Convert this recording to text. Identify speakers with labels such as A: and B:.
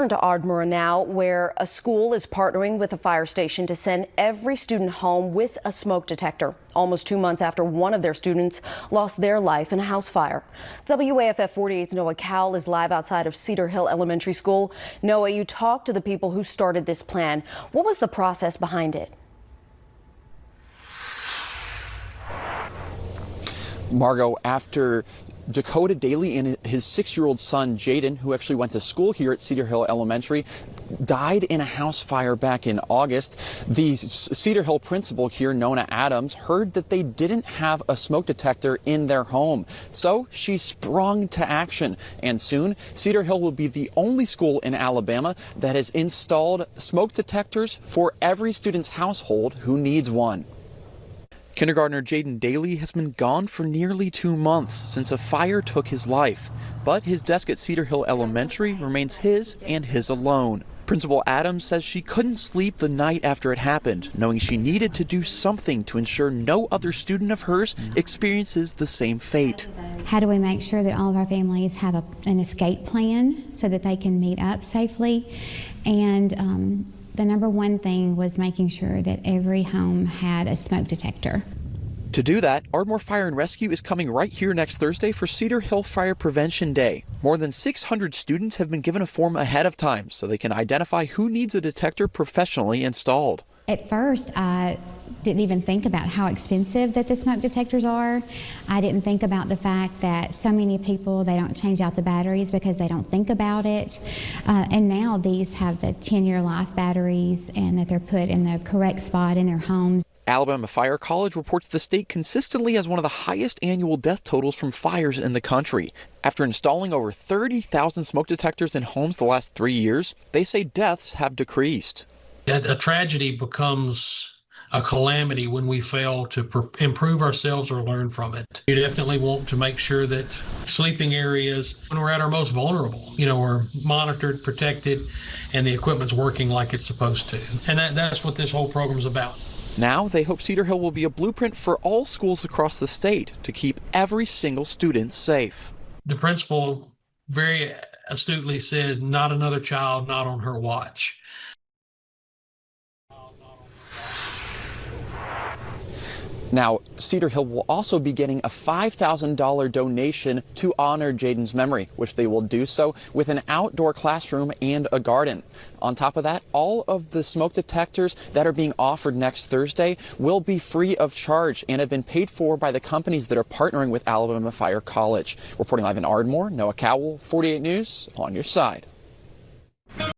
A: To Ardmore now, where a school is partnering with a fire station to send every student home with a smoke detector, almost 2 months after one of their students lost their life in a house fire. WAFF 48's Noah Cowell is live outside of Cedar Hill Elementary School. Noah, you talked to the people who started this plan. What was the process behind it?
B: Margot, after Dakota Daly and his 6-year-old son Jaden, who actually went to school here at Cedar Hill Elementary, died in a house fire back in August, the Cedar Hill principal here, Nona Adams, heard that they didn't have a smoke detector in their home. So she sprung to action, and soon Cedar Hill will be the only school in Alabama that has installed smoke detectors for every student's household who needs one. Kindergartner Jaden Daly has been gone for nearly 2 months since a fire took his life, but his desk at Cedar Hill Elementary remains his and his alone. Principal Adams says she couldn't sleep the night after it happened, knowing she needed to do something to ensure no other student of hers experiences the same fate.
C: How do we make sure that all of our families have an escape plan so that they can meet up safely? And the number one thing was making sure that every home had a smoke detector.
B: To do that, Ardmore Fire and Rescue is coming right here next Thursday for Cedar Hill Fire Prevention Day. More than 600 students have been given a form ahead of time so they can identify who needs a detector professionally installed.
C: At first, I didn't even think about how expensive that the smoke detectors are. I didn't think about the fact that so many people, they don't change out the batteries because they don't think about it. And now these have the 10-year life batteries and that they're put in the correct spot in their homes.
B: Alabama Fire College reports the state consistently has one of the highest annual death totals from fires in the country. After installing over 30,000 smoke detectors in homes the last 3 years, they say deaths have decreased.
D: A tragedy becomes a calamity when we fail to improve ourselves or learn from it. You definitely want to make sure that sleeping areas, when we're at our most vulnerable, are monitored, protected, and the equipment's working like it's supposed to. And that's what this whole program is about.
B: Now they hope Cedar Hill will be a blueprint for all schools across the state to keep every single student safe.
D: The principal very astutely said, "Not another child, not on her watch."
B: Now, Cedar Hill will also be getting a $5,000 donation to honor Jaden's memory, which they will do so with an outdoor classroom and a garden. On top of that, all of the smoke detectors that are being offered next Thursday will be free of charge and have been paid for by the companies that are partnering with Alabama Fire College. Reporting live in Ardmore, Noah Cowell, 48 News, on your side.